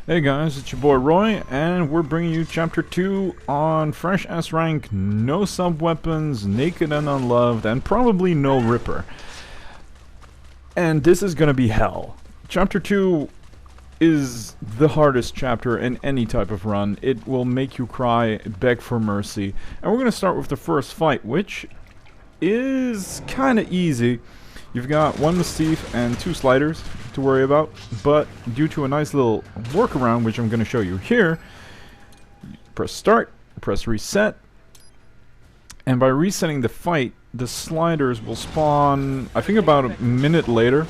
Hey guys, it's your boy Roy, and we're bringing you Chapter 2 on Fresh S rank, no sub-weapons, naked and unloved, and probably no Ripper. And this is gonna be hell. Chapter 2 is the hardest chapter in any type of run. It will make you cry, beg for mercy. And we're gonna start with the first fight, which is kinda easy. You've got one Mastiff and two sliders to worry about, but due to a nice little workaround, which I'm going to show you here, press start, press reset, and by resetting the fight, the sliders will spawn, I think about a minute later,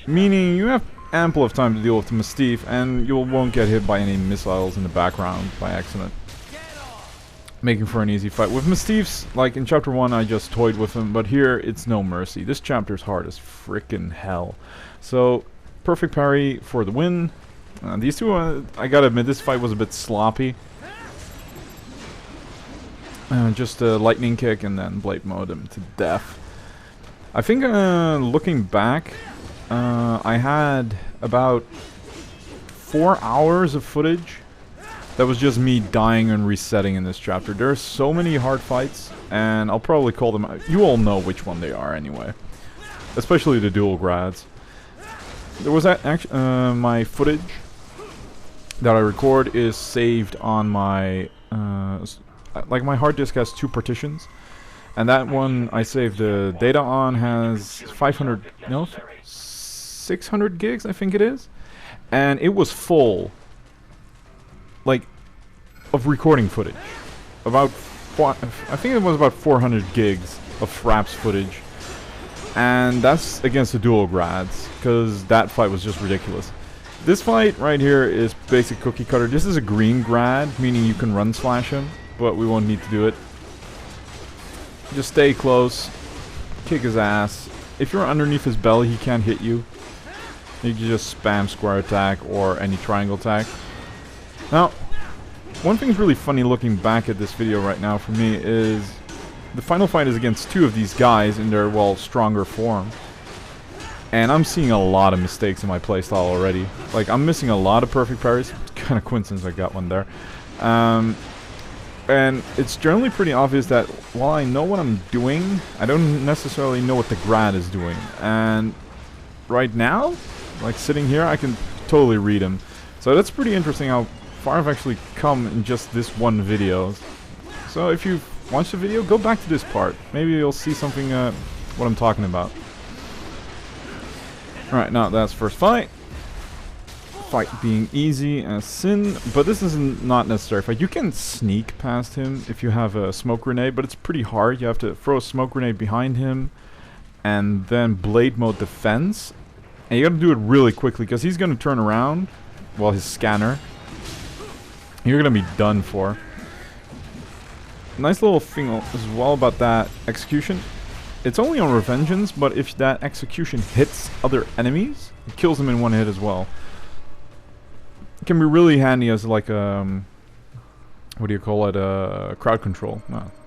meaning you have ample of time to deal with the Mastiff, and you won't get hit by any missiles in the background by accident, making for an easy fight. With Mastiffs, like in Chapter 1 I just toyed with them, but here it's no mercy. This chapter's hard as frickin' hell. So, perfect parry for the win. These two, I gotta admit, this fight was a bit sloppy. Just a lightning kick and then blade mode him to death. I think, looking back, I had about 4 hours of footage. That was just me dying and resetting in this chapter. There are so many hard fights, and I'll probably call them out. You all know which one they are anyway. Especially the dual grads. There was my footage that I record is saved on my... like my hard disk has 2 partitions. And that one I saved the data on has 500... no, 600 gigs I think it is. And it was full... like, of recording footage. About, I think it was about 400 gigs of Fraps footage. And that's against the dual grads, because that fight was just ridiculous. This fight right here is basic cookie cutter. This is a green grad, meaning you can run slash him, but we won't need to do it. Just stay close, kick his ass. If you're underneath his belly, he can't hit you. You can just spam square attack or any triangle attack. Now, one thing's really funny looking back at this video right now for me is the final fight is against 2 of these guys in their, well, stronger form. And I'm seeing a lot of mistakes in my playstyle already. Like, I'm missing a lot of perfect parries. Kind of coincidence I got one there. And it's generally pretty obvious that while I know what I'm doing, I don't necessarily know what the grad is doing. And right now, like sitting here, I can totally read him. So that's pretty interesting how far I've actually come in just this one video. So if you've watched the video, go back to this part. Maybe you'll see something, what I'm talking about. Alright, now that's first fight. Fight being easy as sin, but this is not necessary fight. You can sneak past him if you have a smoke grenade, but it's pretty hard. You have to throw a smoke grenade behind him and then blade mode defense. And you gotta do it really quickly because he's gonna turn around, well, his scanner. You're gonna be done for. Nice little thing as well about that execution. It's only on Revengeance, but if that execution hits other enemies, it kills them in one hit as well. It can be really handy as like what do you call it? Crowd control.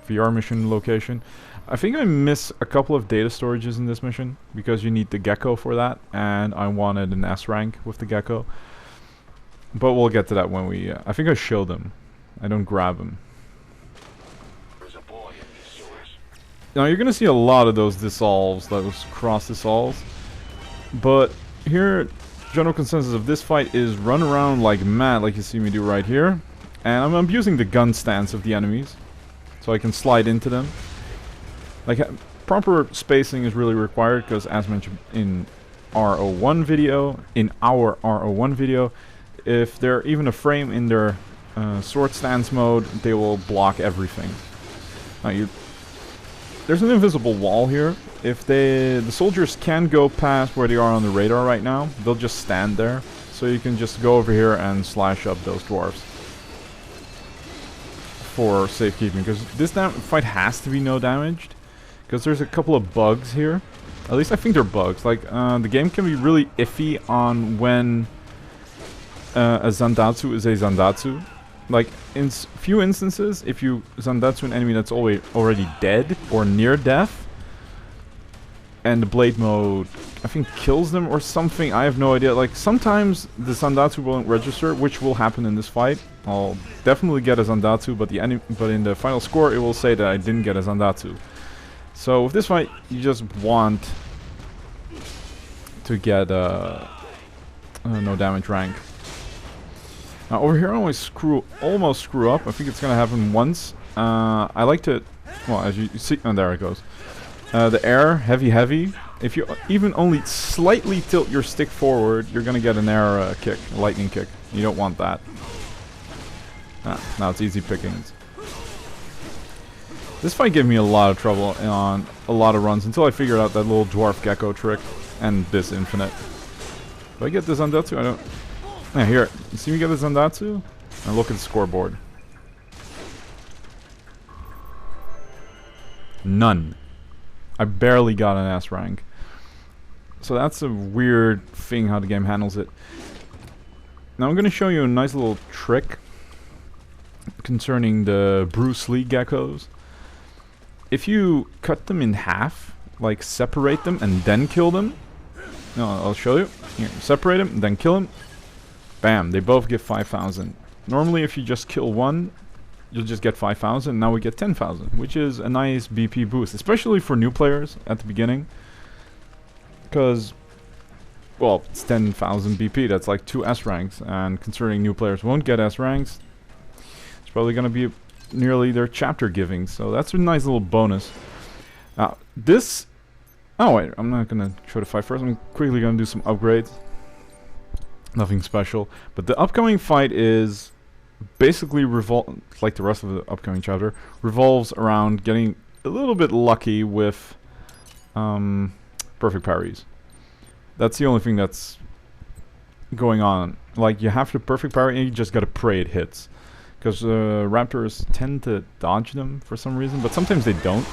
VR mission location. I think I miss a couple of data storages in this mission because you need the gecko for that, and I wanted an S rank with the gecko. But we'll get to that when we... I think I showed them. I don't grab them. Now you're gonna see a lot of those dissolves, those cross dissolves. But here, general consensus of this fight is run around like mad, like you see me do right here. And I'm abusing the gun stance of the enemies, so I can slide into them. Like, proper spacing is really required, because as mentioned in R-01 video, in our R-01 video, if they're even a frame in their sword stance mode, they will block everything. Now there's an invisible wall here. If the soldiers can go past where they are on the radar right now, they'll just stand there. So you can just go over here and slash up those dwarves for safekeeping. Because this fight has to be no damaged. Because there's a couple of bugs here. At least I think they're bugs. Like, the game can be really iffy on when a Zandatsu is a Zandatsu. Like, in few instances, if you Zandatsu an enemy that's already dead or near death, and the blade mode I think kills them or something. I have no idea. Like, sometimes the Zandatsu won't register, which will happen in this fight. I'll definitely get a Zandatsu, but in the final score it will say that I didn't get a Zandatsu. So with this fight, you just want to get no damage rank. Now over here I almost screw up. I think it's gonna happen once. I like to, well, as you see, oh, there it goes. The air, heavy. If you even only slightly tilt your stick forward, you're gonna get an air kick, a lightning kick. You don't want that. Now it's easy pickings. This fight gave me a lot of trouble on a lot of runs until I figured out that little dwarf gecko trick and this infinite. Do I get the Zandatsu? I don't. Yeah, here. You see me get the Zandatsu? And look at the scoreboard. None. I barely got an S rank. So that's a weird thing how the game handles it. Now I'm going to show you a nice little trick concerning the Bruce Lee geckos. If you cut them in half, like separate them and then kill them. No, I'll show you. Here, separate them, then kill them. Bam, they both give 5,000. Normally if you just kill one, you'll just get 5,000. Now we get 10,000, which is a nice BP boost, especially for new players at the beginning. Because, well, it's 10,000 BP, that's like 2 S ranks, and considering new players won't get S ranks, it's probably going to be nearly their chapter giving, so that's a nice little bonus. Now, this... Oh wait, I'm not going to try to fight first, I'm quickly going to do some upgrades. Nothing special, but the upcoming fight is basically like the rest of the upcoming chapter, revolves around getting a little bit lucky with perfect parries. That's the only thing that's going on. Like, you have to perfect parry and you just gotta pray it hits. Because raptors tend to dodge them for some reason, but sometimes they don't.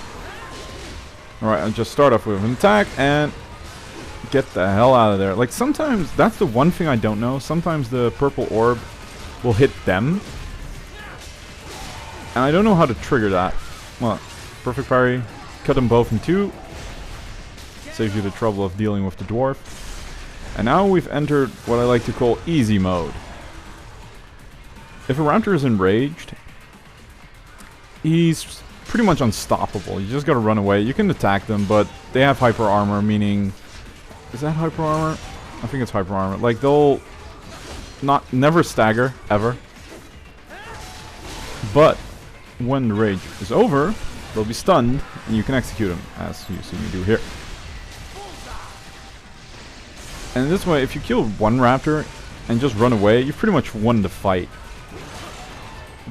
Alright, I'll just start off with an attack and get the hell out of there. Like, sometimes, that's the one thing I don't know. Sometimes the purple orb will hit them. And I don't know how to trigger that. Well, perfect parry, cut them both in two. Saves you the trouble of dealing with the dwarf. And now we've entered what I like to call easy mode. If a raptor is enraged, he's pretty much unstoppable. You just gotta run away. You can attack them, but they have hyper armor, meaning... Is that hyper armor? I think it's hyper armor. Like, they'll never stagger, ever. But when the rage is over, they'll be stunned, and you can execute them, as you see me do here. And this way, if you kill one raptor and just run away, you've pretty much won the fight.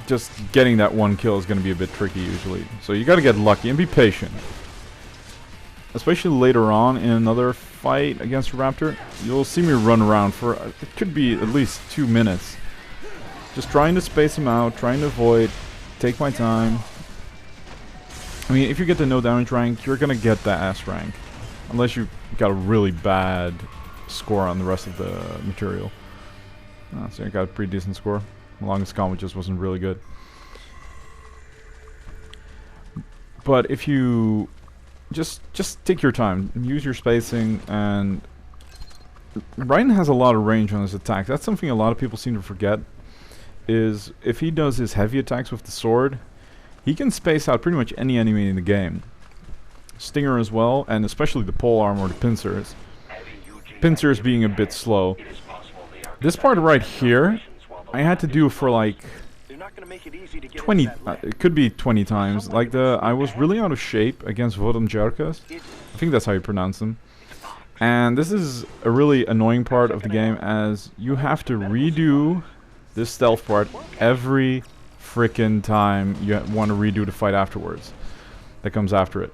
Just getting that one kill is going to be a bit tricky usually. So you got to get lucky and be patient. Especially later on in another fight against a raptor, you'll see me run around for, it could be at least 2 minutes. Just trying to space them out, trying to avoid, take my time. I mean, if you get the no damage rank, you're going to get that S rank. Unless you got a really bad score on the rest of the material. So I got a pretty decent score. The longest combat just wasn't really good. But if you just take your time, use your spacing, and Raiden has a lot of range on his attack. That's something a lot of people seem to forget. Is if he does his heavy attacks with the sword, he can space out pretty much any enemy in the game. Stinger as well, and especially the pole arm or the pincers. Pincers being a bit slow. This part right here, I had to do for like 20, it could be 20 times. Like I was really out of shape against Revengeance. I think that's how you pronounce them. And this is a really annoying part of the game, as you have to redo this stealth part every frickin' time you want to redo the fight afterwards. That comes after it.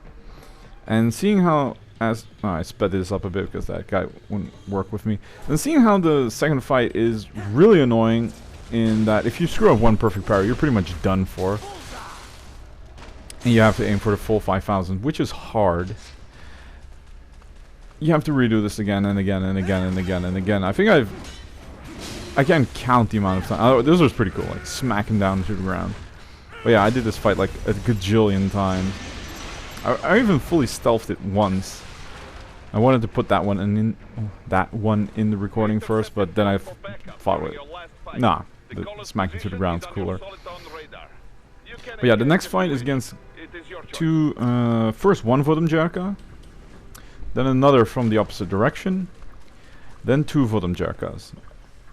And seeing how, I sped this up a bit because that guy wouldn't work with me. And seeing how the second fight is really annoying, in that if you screw up one perfect parry, you're pretty much done for. And you have to aim for the full 5,000, which is hard. You have to redo this again and again and again and again and again. I think I can't count the amount of time. Oh, this was pretty cool, like smacking down to the ground. But yeah, I did this fight like a gajillion times. I even fully stealthed it once. I wanted to put that one in the recording first, but then I thought, nah, the smacking to the ground's cooler. But yeah, the next fight is against first one Vodemjerka, then another from the opposite direction, then two Vodemjerkas,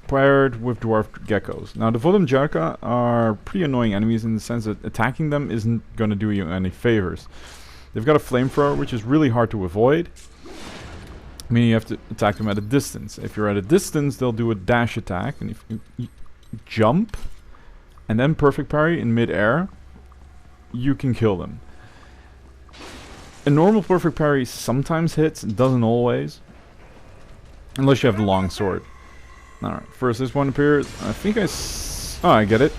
paired with dwarf geckos. Now the Vodemjerka are pretty annoying enemies in the sense that attacking them isn't going to do you any favors. They've got a flamethrower, which is really hard to avoid, meaning you have to attack them at a distance. If you're at a distance, they'll do a dash attack, and if you jump and then perfect parry in mid-air, you can kill them. A normal perfect parry sometimes hits, doesn't always, unless you have the long sword. Alright, first this one appears. I think oh, I get it.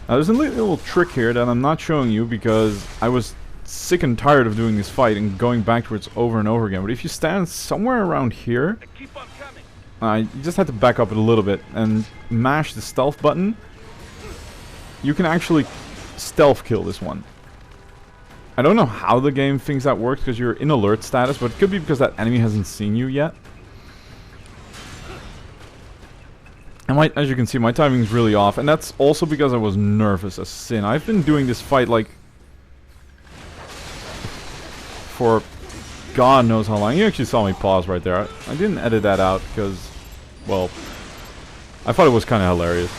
Now there's a little trick here that I'm not showing you because I was sick and tired of doing this fight and going backwards over and over again. But if you stand somewhere around here, you just have to back up it a little bit and mash the stealth button. You can actually stealth kill this one. I don't know how the game thinks that works because you're in alert status, but it could be because that enemy hasn't seen you yet. And as you can see, my timing is really off, and that's also because I was nervous as sin. I've been doing this fight like for God knows how long. You actually saw me pause right there. I didn't edit that out because, well, I thought it was kind of hilarious.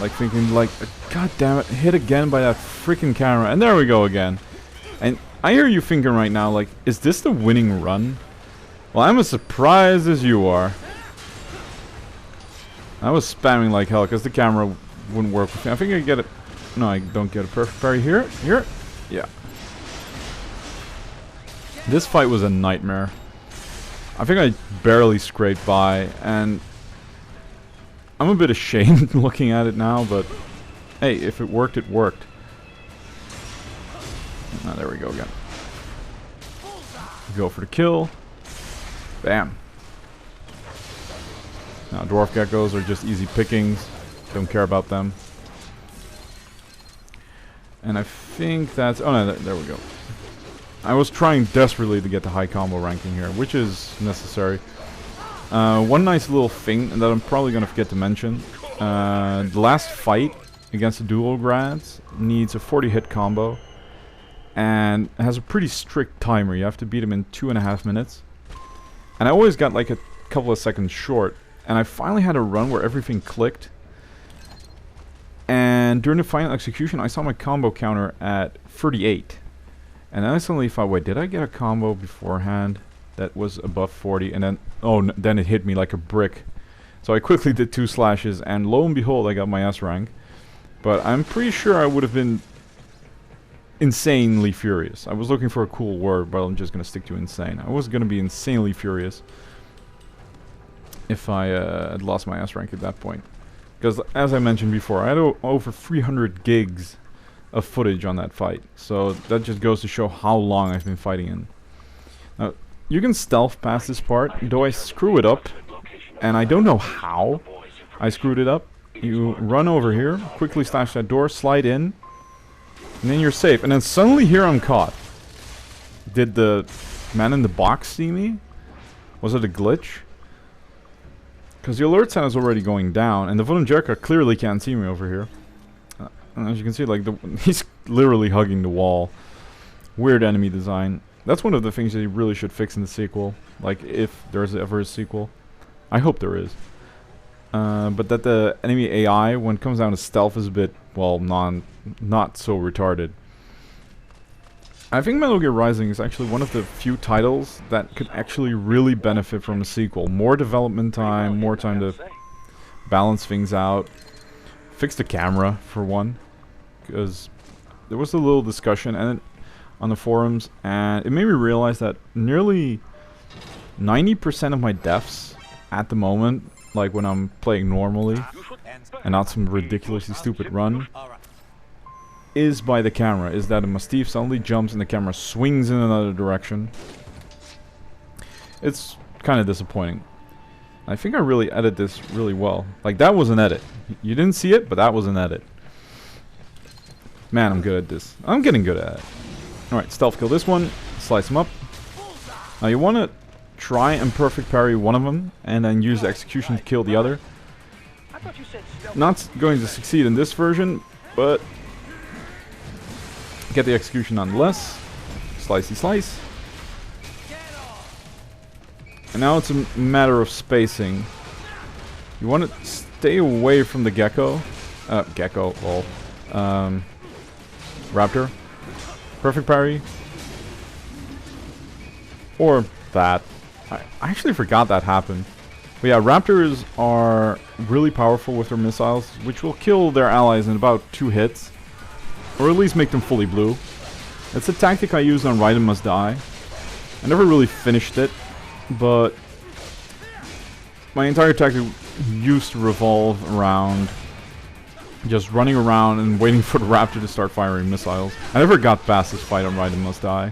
Like thinking like, God damn it, hit again by that freaking camera. And there we go again. And I hear you thinking right now, like, is this the winning run? Well, I'm as surprised as you are. I was spamming like hell because the camera wouldn't work with me. I think I get it. No, I don't get a perfect parry here. Here? Yeah. This fight was a nightmare. I think I barely scraped by, and I'm a bit ashamed looking at it now, but hey, if it worked, it worked. Ah, there we go again. Go for the kill. Bam. Now, dwarf geckos are just easy pickings. Don't care about them. And I think that's... Oh, no, there we go. I was trying desperately to get the high combo ranking here, which is necessary. One nice little thing that I'm probably going to forget to mention. The last fight against the dual grads needs a 40 hit combo. And has a pretty strict timer. You have to beat him in 2.5 minutes. And I always got like a couple of seconds short. And I finally had a run where everything clicked. And during the final execution, I saw my combo counter at 38. And then I suddenly thought, wait, did I get a combo beforehand that was above 40? And then, oh, then it hit me like a brick. So I quickly did 2 slashes, and lo and behold, I got my S rank. But I'm pretty sure I would have been insanely furious. I was looking for a cool word, but I'm just going to stick to insane. I was going to be insanely furious if I had lost my S rank at that point. Because, as I mentioned before, I had over 300 gigs of footage on that fight. So that just goes to show how long I've been fighting in. Now, you can stealth past this part, though I screw it up. And I don't know how I screwed it up. You run over here, quickly slash that door, slide in, and then you're safe. And then suddenly here I'm caught. Did the man in the box see me? Was it a glitch? Because the alert sound is already going down, and the Vodemjerka clearly can't see me over here. And as you can see, like he's literally hugging the wall. Weird enemy design. That's one of the things that you really should fix in the sequel. Like, if there's ever a sequel. I hope there is. But that the enemy AI, when it comes down to stealth, is a bit, well, not so retarded. I think Metal Gear Rising is actually one of the few titles that could actually really benefit from a sequel. More development time, more time to balance things out. Fix the camera, for one. Because there was a little discussion on the forums, and it made me realize that nearly 90% of my deaths at the moment, like when I'm playing normally, and not some ridiculously stupid run, is by the camera. Is that a Mastiff suddenly jumps and the camera swings in another direction. It's kind of disappointing. I think I really edited this really well. Like, that was an edit. You didn't see it, but that was an edit. Man, I'm good at this. I'm getting good at it. Alright, stealth kill this one. Slice him up. Now you want to try and perfect parry one of them, and then use the execution to kill the other. Not going to succeed in this version, but get the execution nonetheless. Slicey slice. And now it's a matter of spacing. You want to stay away from the gecko. Lol. Raptor. Perfect parry. Or that. I actually forgot that happened. But yeah, raptors are really powerful with their missiles, which will kill their allies in about 2 hits. Or at least make them fully blue. It's a tactic I used on Raiden Must Die. I never really finished it, but my entire tactic used to revolve around just running around and waiting for the raptor to start firing missiles. I never got past this fight on Raiden Must Die,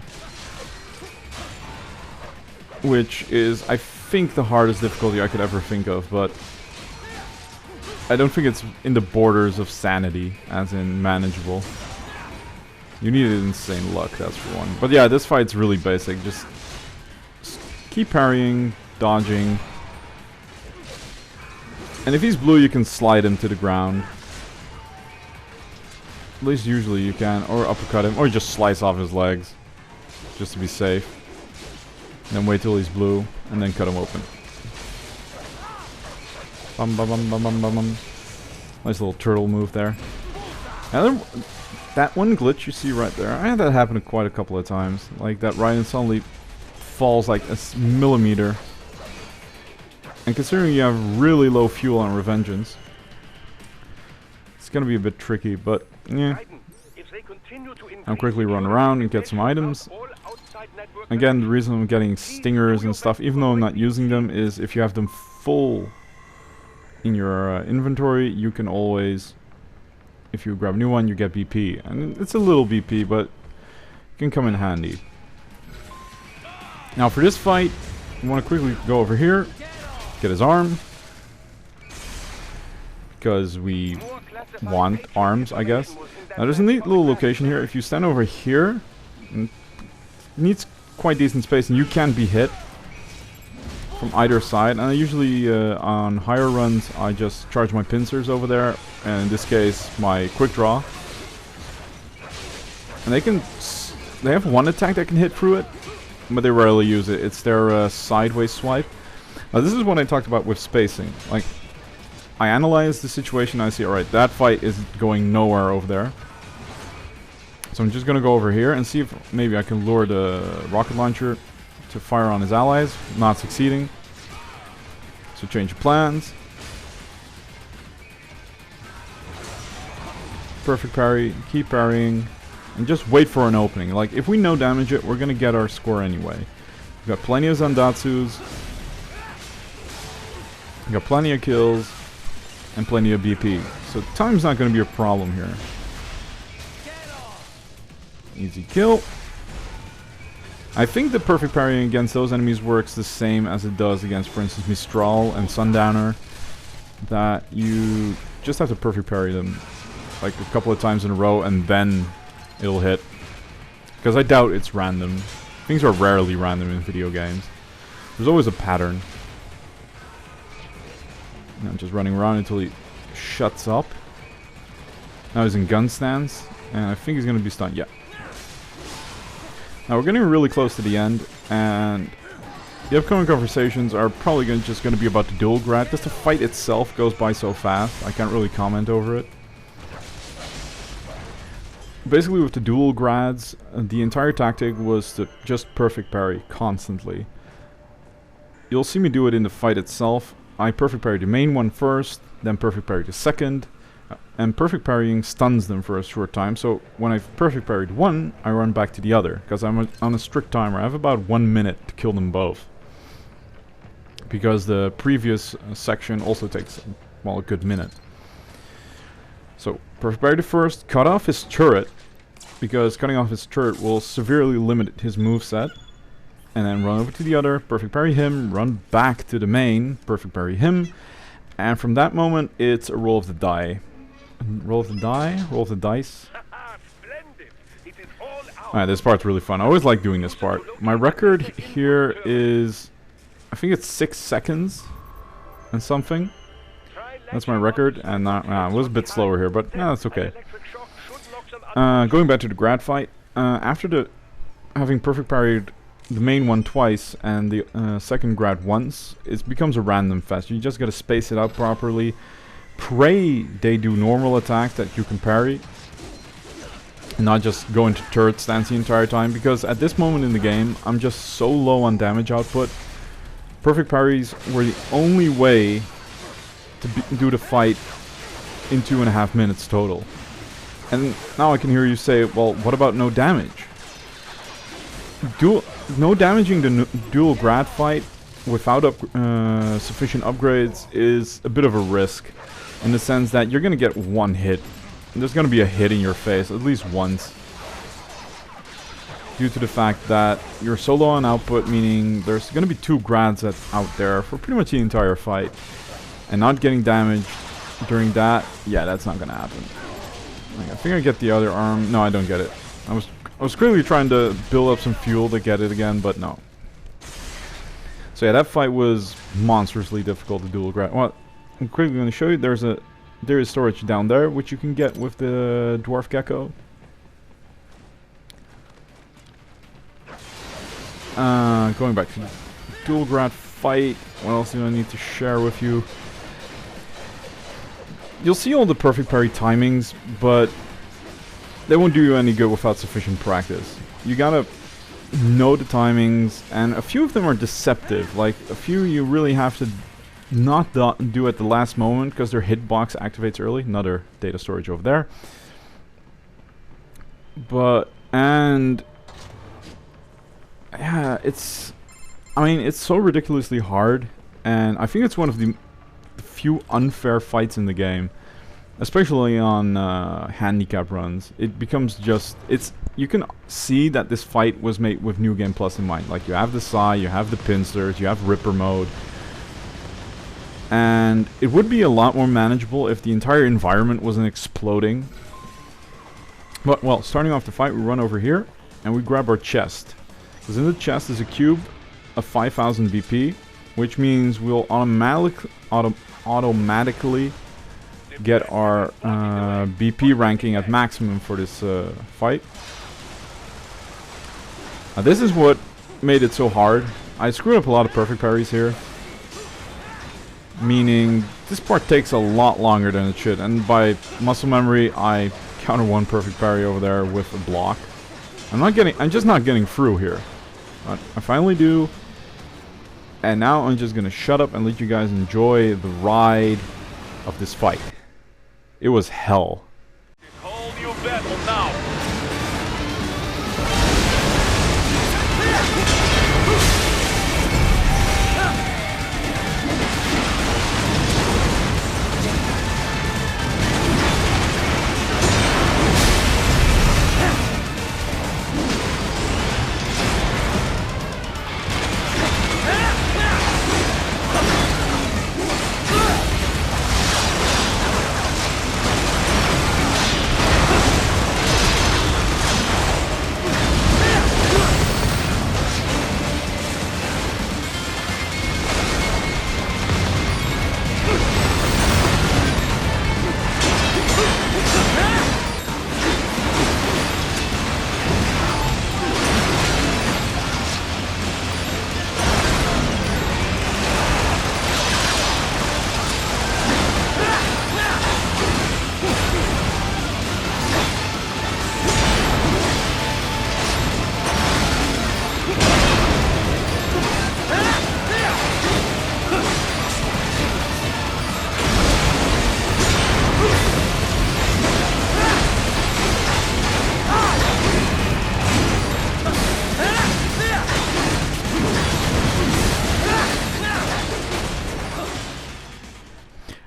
which is, I think, the hardest difficulty I could ever think of, but I don't think it's in the borders of sanity, as in manageable. You needed insane luck, that's for one. But yeah, this fight's really basic. Just keep parrying, dodging. And if he's blue, you can slide him to the ground. At least usually you can. Or uppercut him, or just slice off his legs. Just to be safe. And then wait till he's blue, and then cut him open. Bum bum bum bum bum bum bum. Nice little turtle move there. And that one glitch you see right there, I had that happen quite a couple of times. Like that Raiden suddenly falls like a millimeter. And considering you have really low fuel on Revengeance, it's gonna be a bit tricky, but yeah. I'll quickly run around and get some items. Again, the reason I'm getting stingers and stuff, even though I'm not using them, is if you have them full in your inventory, you can always, if you grab a new one, you get BP. And it's a little BP, but it can come in handy. Now for this fight, I want to quickly go over here, get his arm, because we want arms, I guess. Now there's a neat little location here. If you stand over here, it needs quite decent space, and you can be hit from either side. And I usually, on higher runs, I just charge my pincers over there, and in this case, my quick draw. And they have one attack that can hit through it, but they rarely use it. It's their sideways swipe. Now this is what I talked about with spacing. Like, I analyze the situation, I see, alright, that fight is going nowhere over there. So I'm just gonna go over here and see if maybe I can lure the rocket launcher to fire on his allies. Not succeeding. So change of plans. Perfect parry, keep parrying, and just wait for an opening. Like, if we no damage it, we're gonna get our score anyway. We've got plenty of Zandatsus. We've got plenty of kills. And plenty of BP. So time's not going to be a problem here. Easy kill. I think the perfect parrying against those enemies works the same as it does against, for instance, Mistral and Sundowner. That you just have to perfect parry them like a couple of times in a row and then it'll hit. Because I doubt it's random. Things are rarely random in video games. There's always a pattern. I'm just running around until he shuts up. Now he's in gun stance, and I think he's going to be stunned. Yeah. Now we're getting really close to the end, and the upcoming conversations are probably just going to be about the dual grad. Just the fight itself goes by so fast, I can't really comment over it. Basically with the dual grads, the entire tactic was to just perfect parry constantly. You'll see me do it in the fight itself. I perfect parry the main one first, then perfect parry the second, and perfect parrying stuns them for a short time. So when I've perfect parried one, I run back to the other, because I'm on a strict timer. I have about 1 minute to kill them both, because the previous section also takes, well, a good minute. So perfect parry the first, cut off his turret, because cutting off his turret will severely limit his moveset. And then run over to the other, perfect parry him, run back to the main, perfect parry him. And from that moment, it's a roll of the die. Roll of the die? Roll of the dice? Alright, this part's really fun. I always like doing this part. My record here is I think it's 6 seconds and something. That's my record, and it was a bit slower here, but no, that's okay. Going back to the grad fight, after having perfect parried the main one twice and the second grad once, it becomes a random fest. You just gotta space it out properly. Pray they do normal attacks that you can parry, and not just go into turret stance the entire time, because at this moment in the game, I'm just so low on damage output. Perfect parries were the only way to do the fight in 2.5 minutes total. And now I can hear you say, well, what about no damage? No damaging the dual grad fight without sufficient upgrades is a bit of a risk, in the sense that you're going to get one hit. There's going to be a hit in your face at least once, due to the fact that you're so low on output, meaning there's going to be 2 grads out there for pretty much the entire fight. And not getting damaged during that, yeah, that's not going to happen. Like, I think I get the other arm. No, I don't get it. I was clearly trying to build up some fuel to get it again, but no. So yeah, that fight was monstrously difficult to dual grad. Well, I'm quickly going to show you. There is storage down there, which you can get with the dwarf gecko. Going back to the dual grad fight. What else do I need to share with you? You'll see all the perfect parry timings, but they won't do you any good without sufficient practice. You gotta know the timings, and a few of them are deceptive. Like, a few you really have to not do at the last moment, because their hitbox activates early. Another data storage over there. And yeah, I mean, it's so ridiculously hard, and I think it's one of the few unfair fights in the game, especially on handicap runs. It becomes just, you can see that this fight was made with New Game Plus in mind. Like, you have the Sai, you have the pinsters, you have Ripper mode, and it would be a lot more manageable if the entire environment wasn't exploding. But, well, starting off the fight, we run over here and we grab our chest, because in the chest is a cube of 5000 BP, which means we'll automatically get our BP ranking at maximum for this fight. Now, this is what made it so hard. I screwed up a lot of perfect parries here, meaning this part takes a lot longer than it should, and by muscle memory I counter one perfect parry over there with a block. I'm just not getting through here. But I finally do. And now I'm just gonna shut up and let you guys enjoy the ride of this fight. It was hell. Whole new battle now.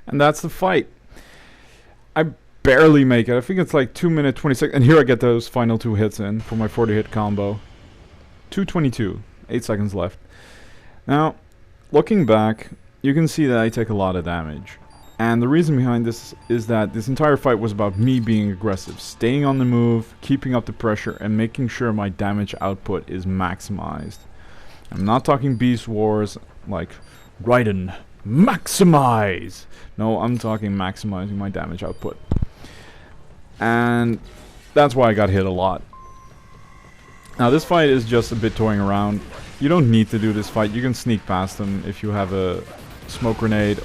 And that's the fight. I barely make it. I think it's like 2 minutes 26. And here I get those final 2 hits in for my 40 hit combo. 2:22. 8 seconds left. Now, looking back, you can see that I take a lot of damage. And the reason behind this is that this entire fight was about me being aggressive, staying on the move, keeping up the pressure, and making sure my damage output is maximized. I'm not talking Beast Wars. like, Raiden, maximize! No, I'm talking maximizing my damage output. And that's why I got hit a lot. Now this fight is just a bit toying around. You don't need to do this fight. You can sneak past them if you have a smoke grenade.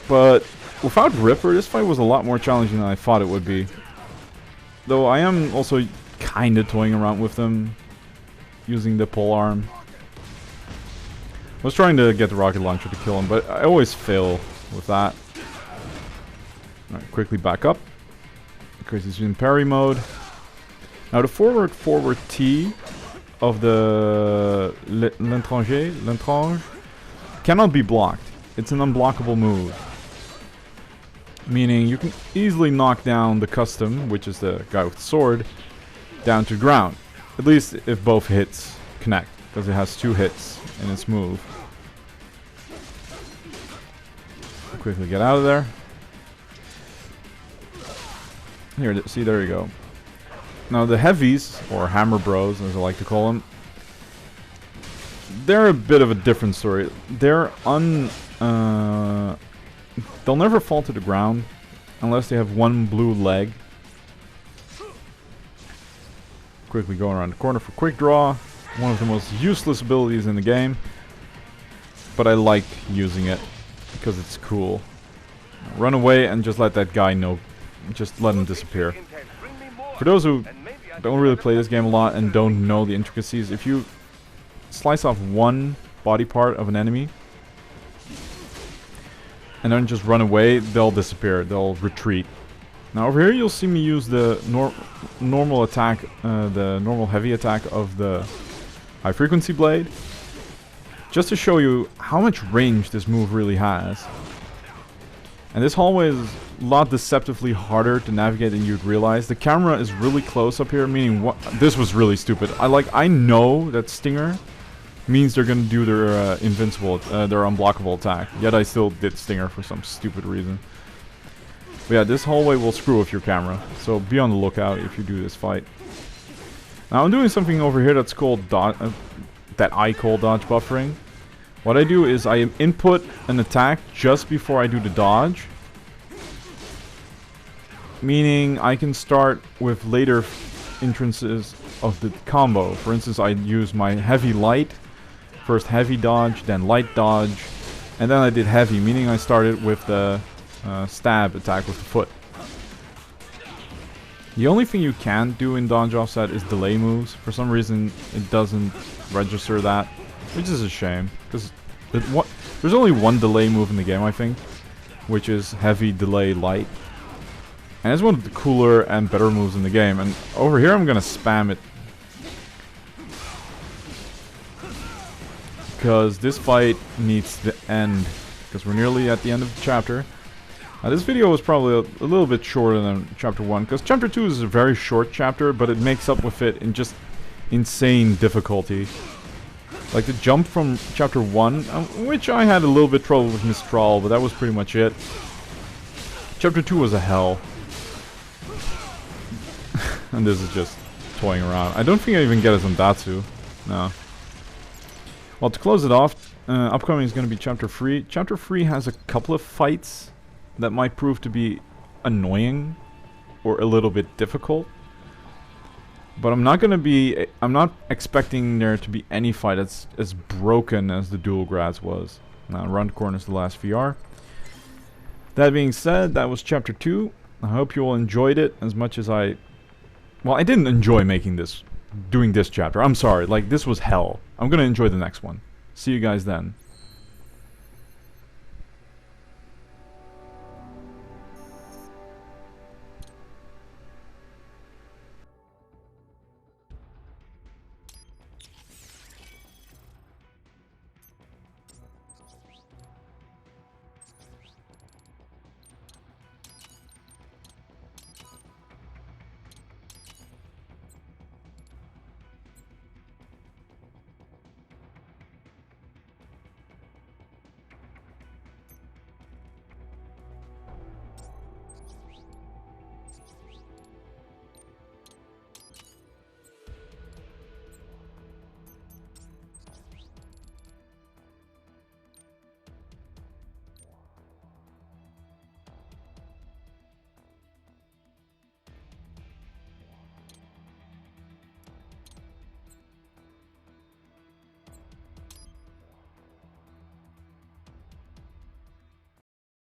But without Ripper, this fight was a lot more challenging than I thought it would be. Though I am also kind of toying around with them, using the pole arm. I was trying to get the rocket launcher to kill him, but I always fail with that. Alright, quickly back up, because he's in parry mode. Now the forward T of the l'entrange cannot be blocked. It's an unblockable move. Meaning you can easily knock down the custom, which is the guy with the sword, down to the ground. At least if both hits connect, because it has 2 hits in its move. Quickly get out of there. Here, see, there you go. Now the heavies, or hammer bros as I like to call them, they're a bit of a different story. They're they'll never fall to the ground unless they have 1 blue leg. Quickly going around the corner for quick draw. One of the most useless abilities in the game, but I like using it because it's cool. Run away and just let that guy know. Just let him disappear. For those who don't really play this game a lot and don't know the intricacies, if you slice off 1 body part of an enemy and then just run away, they'll disappear. They'll retreat. Now over here you'll see me use the normal attack, the normal heavy attack of the high frequency blade, just to show you how much range this move really has. And this hallway is a lot deceptively harder to navigate than you'd realize. The camera is really close up here, meaning this was really stupid. I know that Stinger means they're gonna do their invincible, their unblockable attack. Yet I still did Stinger for some stupid reason. But yeah, this hallway will screw with your camera, so be on the lookout if you do this fight. Now I'm doing something over here that's called that I call dodge buffering. What I do is I input an attack just before I do the dodge, meaning I can start with later entrances of the combo. For instance, I use my heavy light, first heavy dodge, then light dodge, and then I did heavy, meaning I started with the stab attack with the foot. The only thing you can't do in dodge offset is delay moves. For some reason it doesn't register that, which is a shame, because there's only 1 delay move in the game, I think, which is heavy delay light. And it's one of the cooler and better moves in the game, and over here I'm gonna spam it, because this fight needs to end, because we're nearly at the end of the chapter. Now this video was probably a little bit shorter than chapter 1, because chapter 2 is a very short chapter, but it makes up with it in just insane difficulty. Like the jump from chapter 1, which I had a little bit trouble with Mistral, but that was pretty much it. Chapter 2 was a hell. And this is just toying around. I don't think I even get a Zandatsu. No. Well, to close it off, upcoming is going to be chapter 3. Chapter 3 has a couple of fights that might prove to be annoying or a little bit difficult. But I'm not expecting there to be any fight that's as broken as the Dual Grads was. Now, around the corner is the last VR. That being said, that was chapter 2. I hope you all enjoyed it as much as I... Well, I didn't enjoy doing this chapter. I'm sorry, like, this was hell. I'm gonna enjoy the next one. See you guys then.